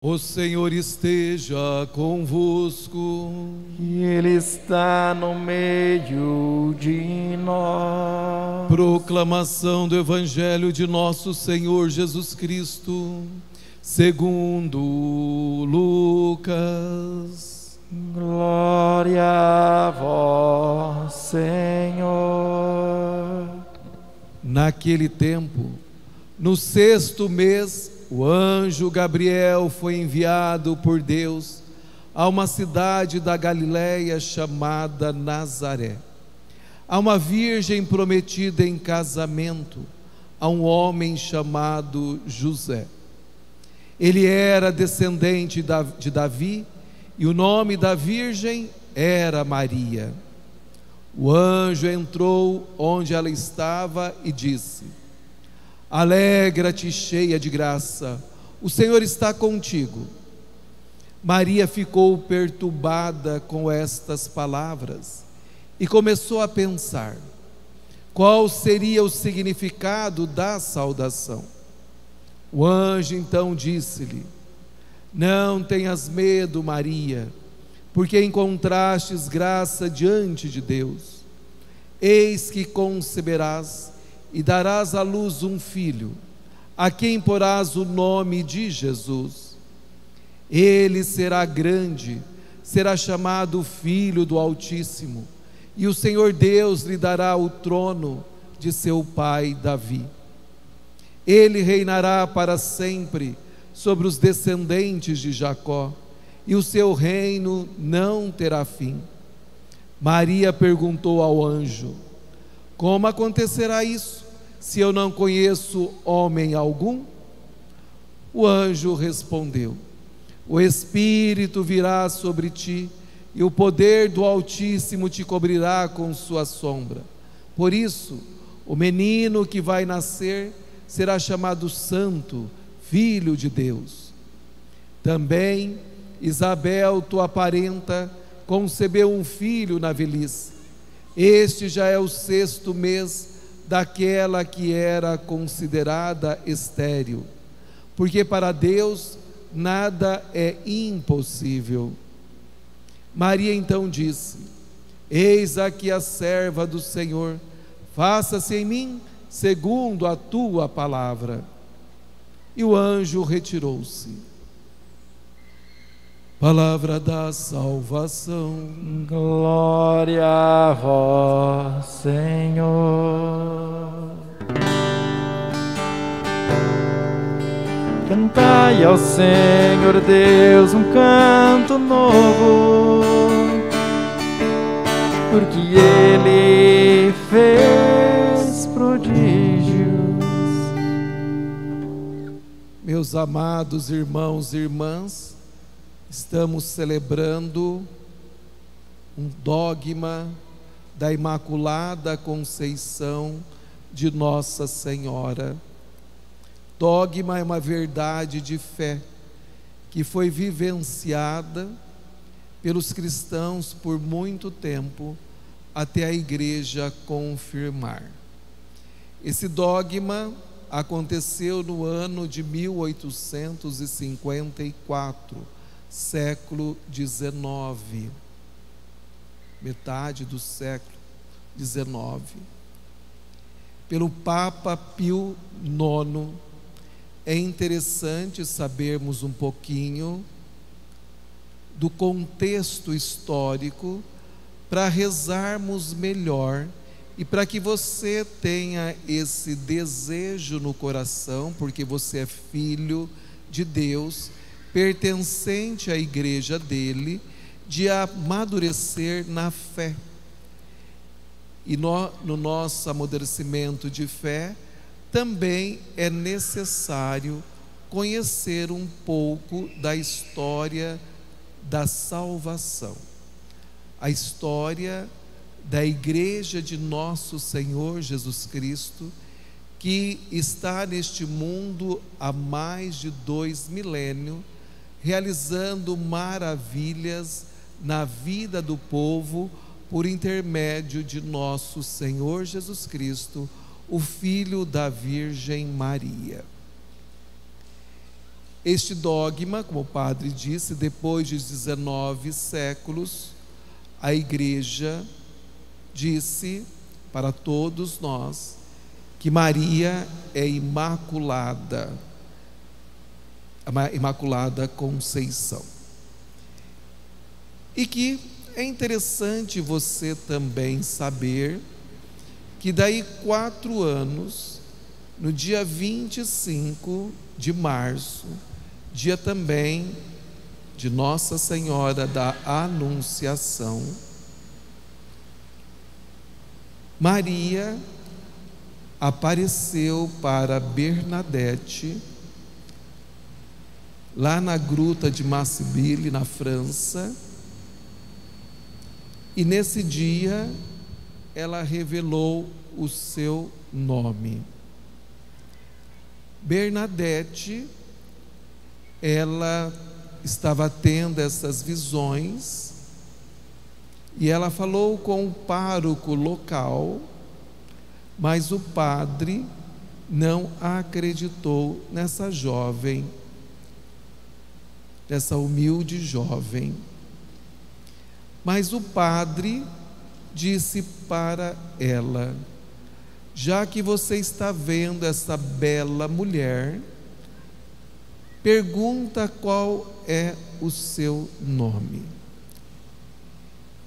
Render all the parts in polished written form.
O Senhor esteja convosco. E Ele está no meio de nós. Proclamação do Evangelho de nosso Senhor Jesus Cristo, segundo Lucas. Glória a vós, Senhor. Naquele tempo, no 6º mês, o anjo Gabriel foi enviado por Deus a uma cidade da Galileia chamada Nazaré, a uma virgem prometida em casamento a um homem chamado José. Ele era descendente de Davi e o nome da virgem era Maria. O anjo entrou onde ela estava e disse: Alegra-te, cheia de graça, o Senhor está contigo. Maria ficou perturbada com estas palavras e começou a pensar qual seria o significado da saudação. O anjo então disse-lhe: Não tenhas medo, Maria, porque encontrastes graça diante de Deus. Eis que conceberás e darás à luz um filho, a quem porás o nome de Jesus. Ele será grande, será chamado Filho do Altíssimo, e o Senhor Deus lhe dará o trono de seu pai Davi. Ele reinará para sempre sobre os descendentes de Jacó, e o seu reino não terá fim. Maria perguntou ao anjo: Como acontecerá isso, se eu não conheço homem algum? O anjo respondeu: O Espírito virá sobre ti, e o poder do Altíssimo te cobrirá com sua sombra. Por isso, o menino que vai nascer será chamado Santo, Filho de Deus. Também Isabel, tua parenta, concebeu um filho na velhice. Este já é o 6º mês daquela que era considerada estéril, porque para Deus nada é impossível. Maria então disse: Eis aqui a serva do Senhor, faça-se em mim segundo a tua palavra. E o anjo retirou-se. Palavra da salvação. Glória a vós, Senhor. Cantai ao Senhor Deus um canto novo, porque Ele fez prodígios. Meus amados irmãos e irmãs, estamos celebrando um dogma da Imaculada Conceição de Nossa Senhora. Dogma é uma verdade de fé que foi vivenciada pelos cristãos por muito tempo, até a Igreja confirmar. Esse dogma aconteceu no ano de 1854, século XIX, metade do século XIX, pelo Papa Pio IX. É interessante sabermos um pouquinho do contexto histórico para rezarmos melhor e para que você tenha esse desejo no coração, porque você é filho de Deus, pertencente à igreja dele, de amadurecer na fé. E no nosso amadurecimento de fé, também é necessário conhecer um pouco da história da salvação, a história da igreja de nosso Senhor Jesus Cristo, que está neste mundo há mais de 2 milênios, realizando maravilhas na vida do povo por intermédio de nosso Senhor Jesus Cristo, o Filho da Virgem Maria. Este dogma, como o padre disse, depois de 19 séculos, a Igreja disse para todos nós que Maria é imaculada, a Imaculada Conceição. E que é interessante você também saber que daí 4 anos, no dia 25 de março, dia também de Nossa Senhora da Anunciação, Maria apareceu para Bernadette, lá na gruta de Massibille, na França, e nesse dia ela revelou o seu nome. Bernadette, ela estava tendo essas visões e ela falou com o pároco local, mas o padre não acreditou nessa jovem, nessa humilde jovem. Mas o padre disse para ela: já que você está vendo essa bela mulher, pergunta qual é o seu nome.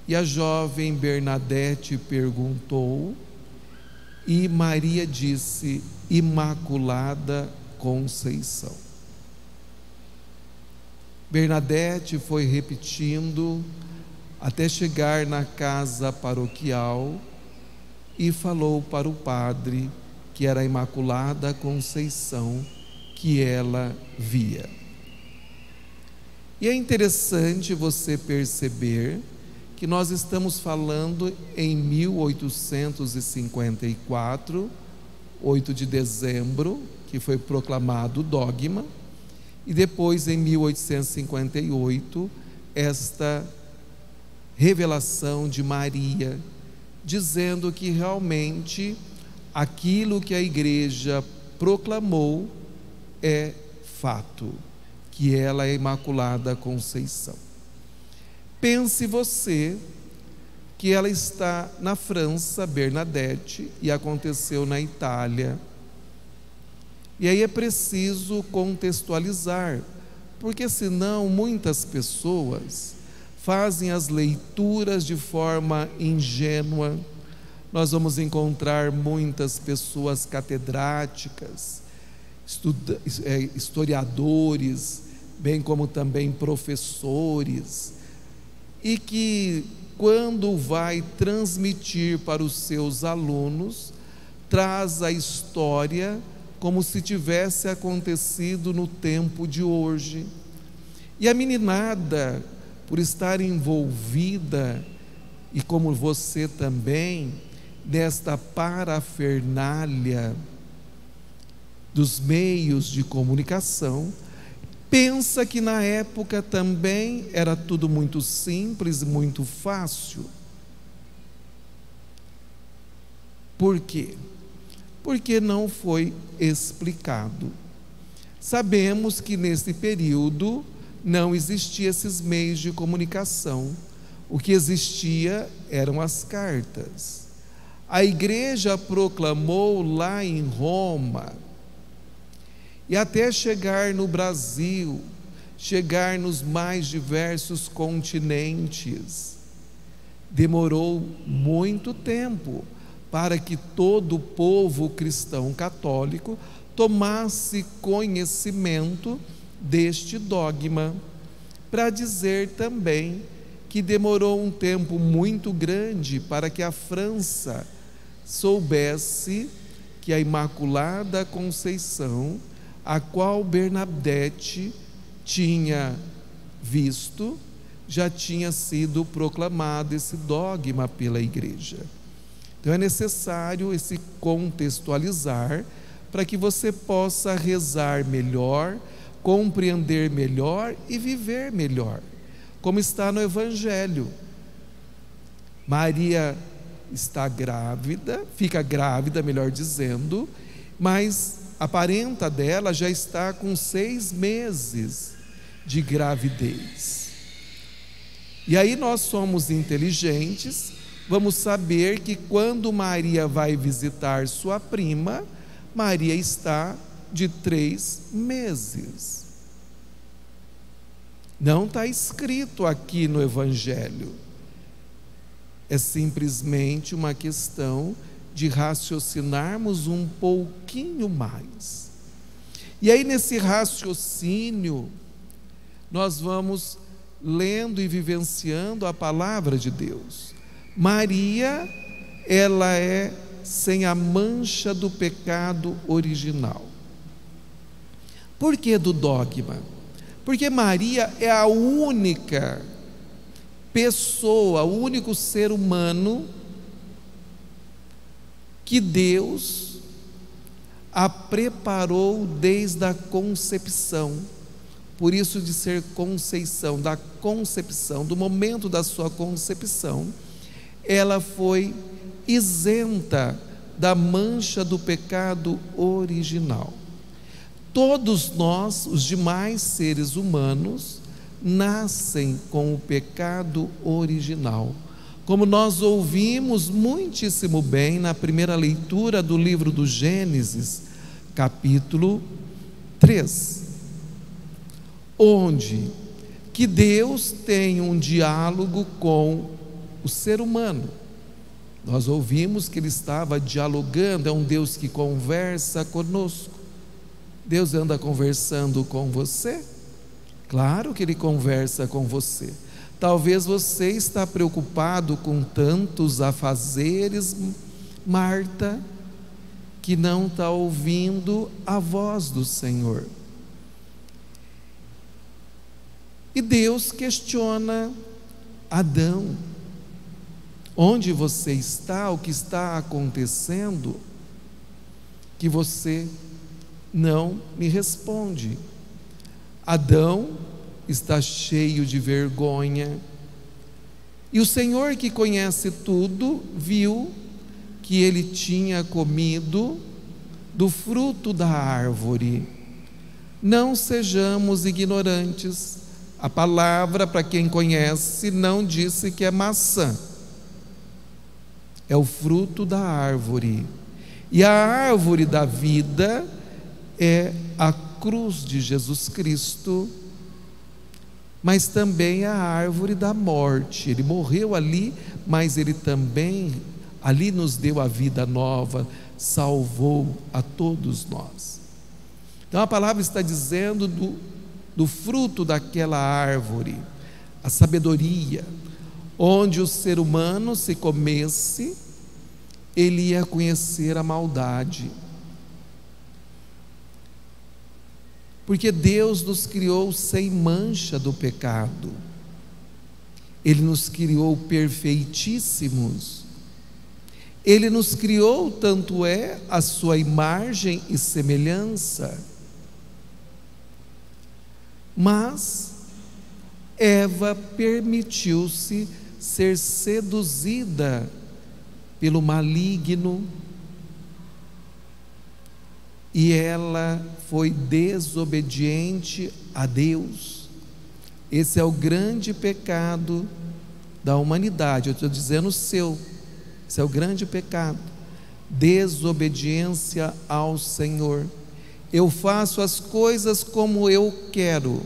E a jovem Bernadette perguntou, e Maria disse: Imaculada Conceição. Bernadette foi repetindo até chegar na casa paroquial e falou para o padre que era a Imaculada Conceição que ela via. E é interessante você perceber que nós estamos falando em 1854, 8 de dezembro, que foi proclamado o dogma, e depois em 1858, esta revelação de Maria, dizendo que realmente aquilo que a Igreja proclamou é fato, que ela é a Imaculada Conceição. Pense você que ela está na França, Bernadette, e aconteceu na Itália. E aí é preciso contextualizar, porque senão muitas pessoas fazem as leituras de forma ingênua. Nós vamos encontrar muitas pessoas catedráticas, historiadores, bem como também professores, e que quando vai transmitir para os seus alunos, traz a história como se tivesse acontecido no tempo de hoje. E a meninada, por estar envolvida, e como você também, nesta parafernália dos meios de comunicação, pensa que na época também era tudo muito simples, muito fácil. Por quê? Porque não foi explicado. Sabemos que nesse período não existiam esses meios de comunicação. O que existia eram as cartas. A Igreja proclamou lá em Roma, e até chegar no Brasil, chegar nos mais diversos continentes, demorou muito tempo para que todo o povo cristão católico tomasse conhecimento deste dogma, para dizer também que demorou um tempo muito grande para que a França soubesse que a Imaculada Conceição, a qual Bernadette tinha visto, já tinha sido proclamado esse dogma pela Igreja. Então é necessário esse contextualizar para que você possa rezar melhor, compreender melhor e viver melhor, como está no Evangelho. Maria está grávida, fica grávida, melhor dizendo, mas a parenta dela já está com 6 meses de gravidez. E aí nós somos inteligentes, vamos saber que quando Maria vai visitar sua prima, Maria está de 3 meses. Não está escrito aqui no Evangelho. É simplesmente uma questão de raciocinarmos um pouquinho mais. E aí, nesse raciocínio, nós vamos lendo e vivenciando a palavra de Deus. Maria, ela é sem a mancha do pecado original. Por que do dogma? Porque Maria é a única pessoa, o único ser humano que Deus a preparou desde a concepção. Por isso de ser conceição, da concepção, do momento da sua concepção, ela foi isenta da mancha do pecado original. Todos nós, os demais seres humanos, nascem com o pecado original. Como nós ouvimos muitíssimo bem na primeira leitura do livro do Gênesis, capítulo 3, onde que Deus tem um diálogo com o ser humano. Nós ouvimos que Ele estava dialogando, é um Deus que conversa conosco. Deus anda conversando com você? Claro que Ele conversa com você. Talvez você está preocupado com tantos afazeres, Marta, que não está ouvindo a voz do Senhor. E Deus questiona Adão: onde você está? O que está acontecendo que você não me responde? Adão está cheio de vergonha, e o Senhor, que conhece tudo, viu que ele tinha comido do fruto da árvore. Não sejamos ignorantes. A palavra, para quem conhece, não disse que é maçã, é o fruto da árvore. E a árvore da vida é a cruz de Jesus Cristo, mas também a árvore da morte. Ele morreu ali, mas Ele também ali nos deu a vida nova, salvou a todos nós. Então a palavra está dizendo do fruto daquela árvore, a sabedoria, onde o ser humano, se comesse, ele ia conhecer a maldade. Porque Deus nos criou sem mancha do pecado. Ele nos criou perfeitíssimos. Ele nos criou, tanto é, a sua imagem e semelhança. Mas Eva permitiu-se ser seduzida pelo maligno, e ela foi desobediente a Deus. Esse é o grande pecado da humanidade. Eu estou dizendo o seu. Esse é o grande pecado: desobediência ao Senhor. Eu faço as coisas como eu quero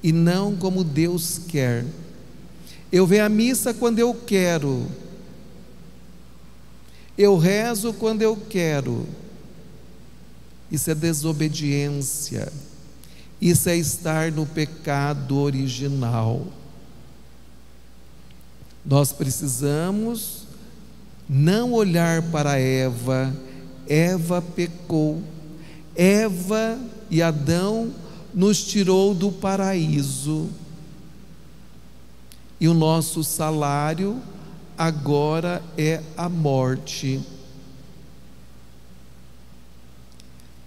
e não como Deus quer. Eu venho à missa quando eu quero, eu rezo quando eu quero. Isso é desobediência. Isso é estar no pecado original. Nós precisamos não olhar para Eva. Eva pecou. Eva e Adão nos tirou do paraíso. E o nosso salário agora é a morte.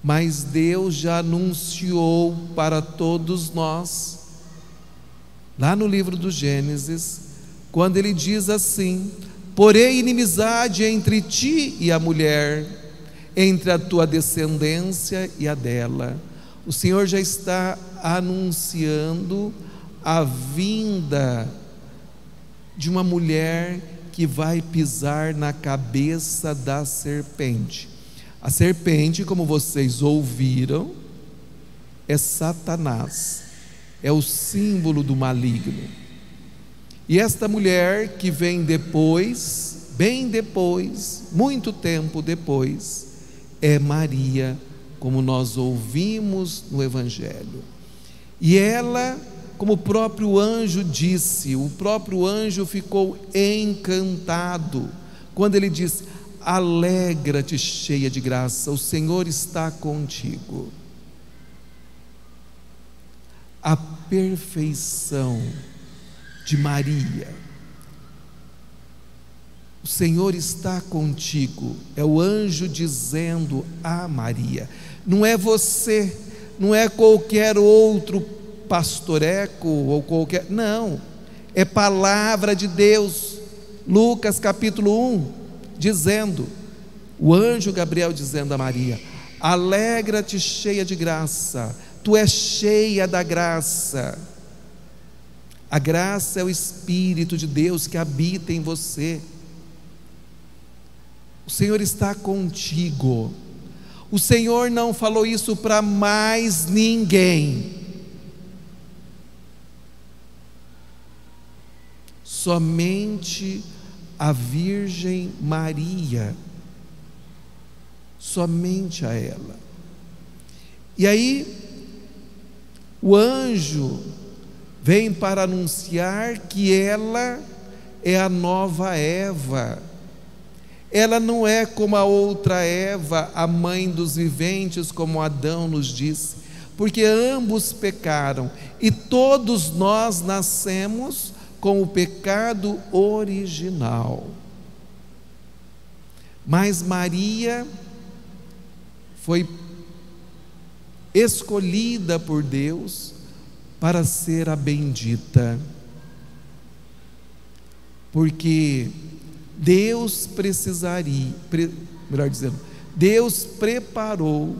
Mas Deus já anunciou para todos nós, lá no livro do Gênesis, quando Ele diz assim: porém inimizade entre ti e a mulher, entre a tua descendência e a dela. O Senhor já está anunciando a vinda de uma mulher que vai pisar na cabeça da serpente. A serpente, como vocês ouviram, é Satanás, é o símbolo do maligno. E esta mulher que vem depois, bem depois, muito tempo depois, é Maria, como nós ouvimos no Evangelho. E ela, como o próprio anjo disse, o próprio anjo ficou encantado quando ele disse: alegra-te, cheia de graça, o Senhor está contigo. A perfeição de Maria, o Senhor está contigo, é o anjo dizendo a Maria. Não é você, não é qualquer outro pastoreco ou qualquer, não, é palavra de Deus. Lucas capítulo 1, dizendo, o anjo Gabriel dizendo a Maria: alegra-te, cheia de graça, tu és cheia da graça. A graça é o Espírito de Deus que habita em você. O Senhor está contigo. O Senhor não falou isso para mais ninguém. Somente a Virgem Maria. Somente a ela. E aí, o anjo vem para anunciar que ela é a nova Eva. Ela não é como a outra Eva, a mãe dos viventes, como Adão nos disse, porque ambos pecaram e todos nós nascemos com o pecado original. Mas Maria foi escolhida por Deus para ser a bendita, porque Deus Deus preparou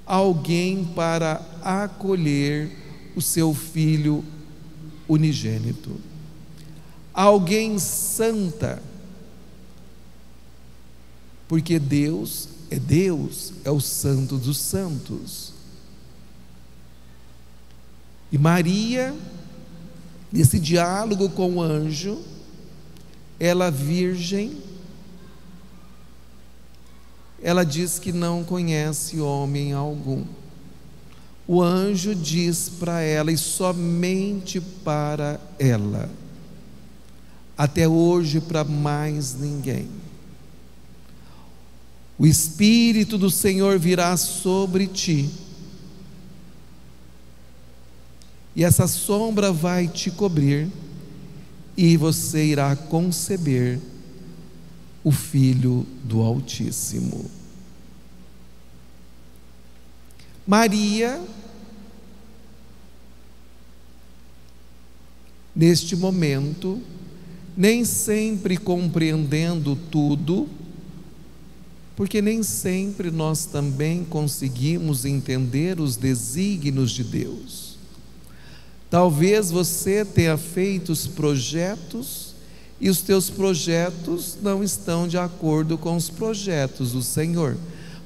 alguém para acolher o seu filho unigênito, alguém santa, porque Deus, é o santo dos santos. E Maria, nesse diálogo com o anjo, ela virgem, ela diz que não conhece homem algum. O anjo diz para ela, e somente para ela, até hoje para mais ninguém: o Espírito do Senhor virá sobre ti, e essa sombra vai te cobrir, e você irá conceber o Filho do Altíssimo. Maria, neste momento, nem sempre compreendendo tudo, porque nem sempre nós também conseguimos entender os desígnios de Deus. Talvez você tenha feito os projetos e os teus projetos não estão de acordo com os projetos do Senhor,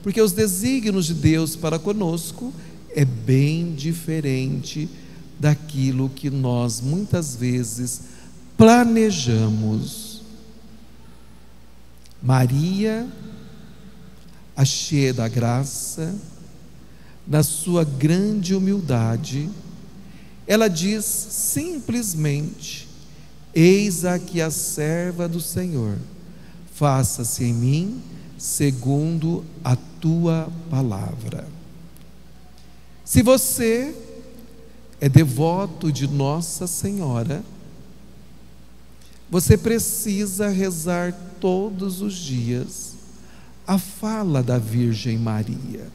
porque os desígnios de Deus para conosco é bem diferente daquilo que nós muitas vezes planejamos. Maria, a cheia da graça, na sua grande humildade, ela diz simplesmente: eis aqui a serva do Senhor, faça-se em mim segundo a tua palavra. Se você é devoto de Nossa Senhora, você precisa rezar todos os dias a fala da Virgem Maria.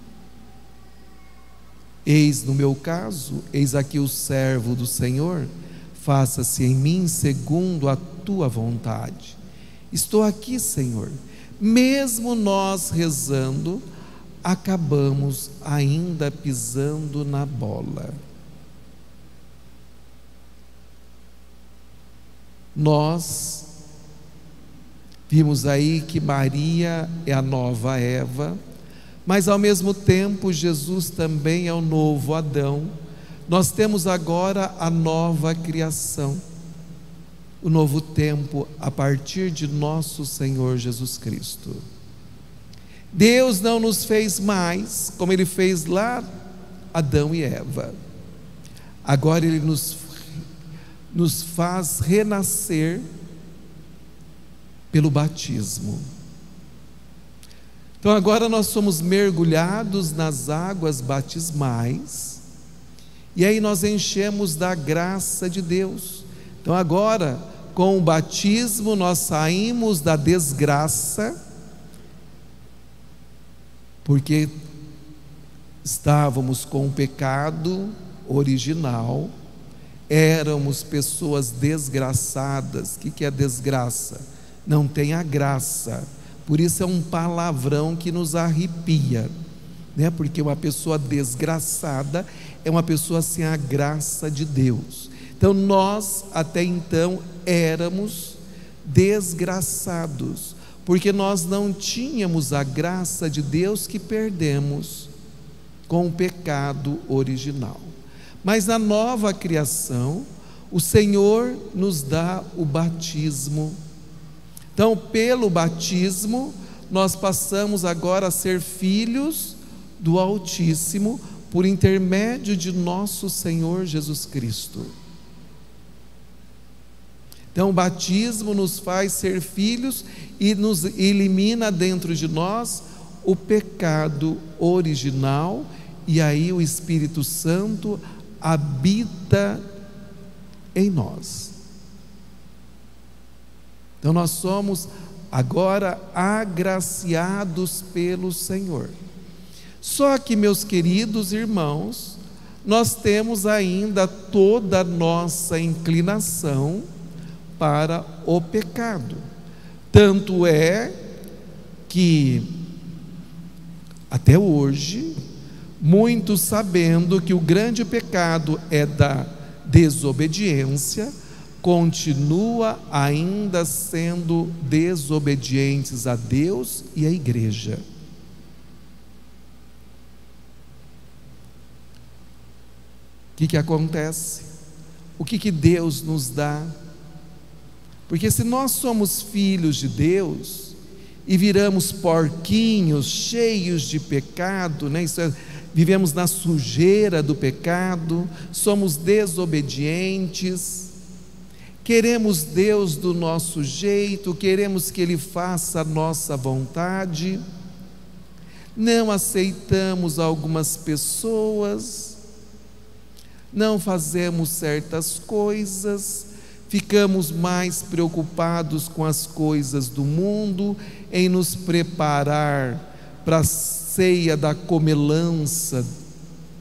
Eis no meu caso, eis aqui o servo do Senhor, faça-se em mim segundo a tua vontade. Estou aqui, Senhor, mesmo nós rezando, acabamos ainda pisando na bola. Nós vimos aí que Maria é a nova Eva, mas ao mesmo tempo Jesus também é o novo Adão. Nós temos agora a nova criação, o novo tempo a partir de nosso Senhor Jesus Cristo. Deus não nos fez mais como Ele fez lá Adão e Eva. Agora Ele nos faz renascer pelo batismo. Então agora nós somos mergulhados nas águas batismais, e aí nós enchemos da graça de Deus. Então agora, com o batismo, nós saímos da desgraça, porque estávamos com o pecado original, éramos pessoas desgraçadas. O que é desgraça? Não tem a graça. Por isso é um palavrão que nos arrepia, né? Porque uma pessoa desgraçada é uma pessoa sem a graça de Deus. Então nós até então éramos desgraçados, porque nós não tínhamos a graça de Deus, que perdemos com o pecado original. Mas na nova criação, o Senhor nos dá o batismo. Então, pelo batismo, nós passamos agora a ser filhos do Altíssimo, por intermédio de nosso Senhor Jesus Cristo. Então, o batismo nos faz ser filhos e nos elimina dentro de nós o pecado original, e aí o Espírito Santo habita em nós. Então nós somos agora agraciados pelo Senhor. Só que, meus queridos irmãos, nós temos ainda toda a nossa inclinação para o pecado. Tanto é que até hoje, muitos, sabendo que o grande pecado é da desobediência, continua ainda sendo desobedientes a Deus e à igreja. O que acontece? O que Deus nos dá? Porque se nós somos filhos de Deus e viramos porquinhos cheios de pecado, né? Vivemos na sujeira do pecado, somos desobedientes, queremos Deus do nosso jeito, queremos que Ele faça a nossa vontade, não aceitamos algumas pessoas, não fazemos certas coisas, ficamos mais preocupados com as coisas do mundo, em nos preparar para a ceia da comelança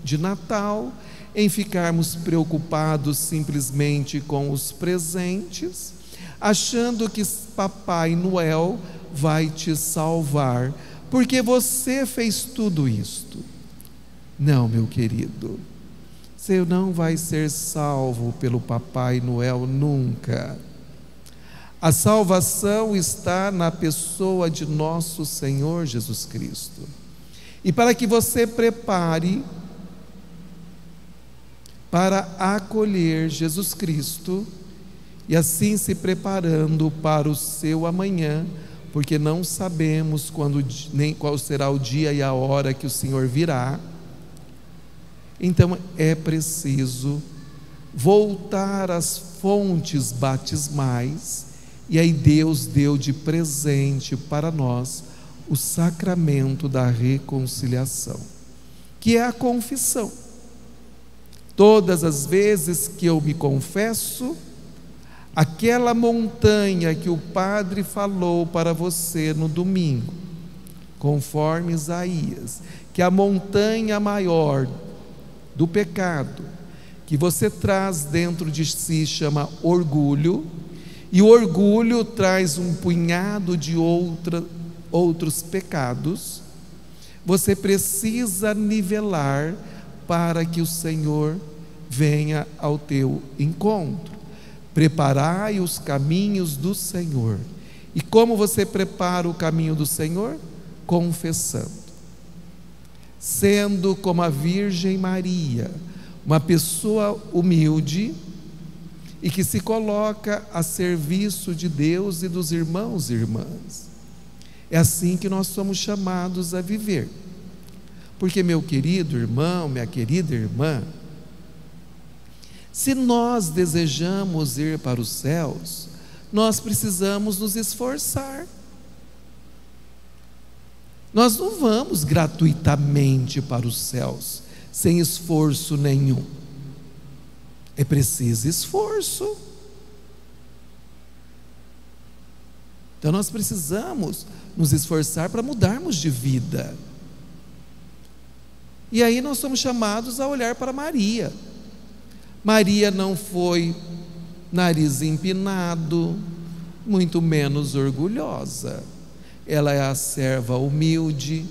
de Natal, em ficarmos preocupados simplesmente com os presentes, achando que Papai Noel vai te salvar, porque você fez tudo isto. Não, meu querido, você não vai ser salvo pelo Papai Noel nunca. A salvação está na pessoa de nosso Senhor Jesus Cristo. E para que você prepare para acolher Jesus Cristo, e assim se preparando para o seu amanhã, porque não sabemos quando, nem qual será o dia e a hora que o Senhor virá, então é preciso voltar às fontes batismais, e aí Deus deu de presente para nós o sacramento da reconciliação, que é a confissão. Todas as vezes que eu me confesso, aquela montanha que o Padre falou para você no domingo, conforme Isaías, que a montanha maior do pecado que você traz dentro de si chama orgulho, e o orgulho traz um punhado de outros pecados, você precisa nivelar para que o Senhor venha ao teu encontro. Preparai os caminhos do Senhor. E como você prepara o caminho do Senhor? Confessando. Sendo como a Virgem Maria, uma pessoa humilde e que se coloca a serviço de Deus e dos irmãos e irmãs. É assim que nós somos chamados a viver. Porque, meu querido irmão, minha querida irmã, se nós desejamos ir para os céus, nós precisamos nos esforçar. Nós não vamos gratuitamente para os céus, sem esforço nenhum. É preciso esforço. Então nós precisamos nos esforçar para mudarmos de vida. E aí nós somos chamados a olhar para Maria. Maria não foi nariz empinado, muito menos orgulhosa. Ela é a serva humilde,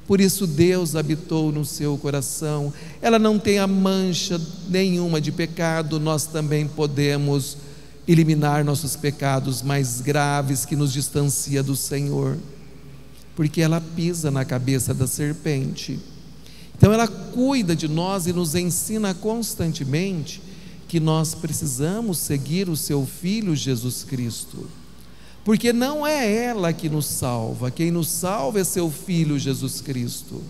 por isso Deus habitou no seu coração. Ela não tem a mancha nenhuma de pecado. Nós também podemos eliminar nossos pecados mais graves que nos distancia do Senhor, porque ela pisa na cabeça da serpente. Então ela cuida de nós e nos ensina constantemente que nós precisamos seguir o seu Filho Jesus Cristo, porque não é ela que nos salva, quem nos salva é seu Filho Jesus Cristo,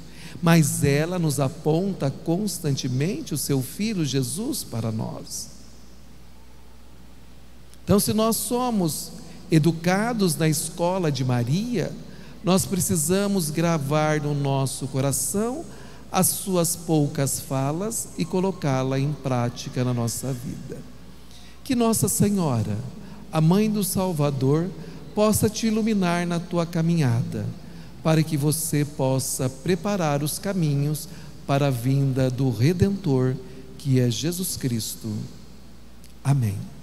mas ela nos aponta constantemente o seu Filho Jesus para nós. Então, se nós somos educados na escola de Maria, nós precisamos gravar no nosso coração as suas poucas falas e colocá-la em prática na nossa vida. Que Nossa Senhora, a Mãe do Salvador, possa te iluminar na tua caminhada, para que você possa preparar os caminhos para a vinda do Redentor, que é Jesus Cristo. Amém.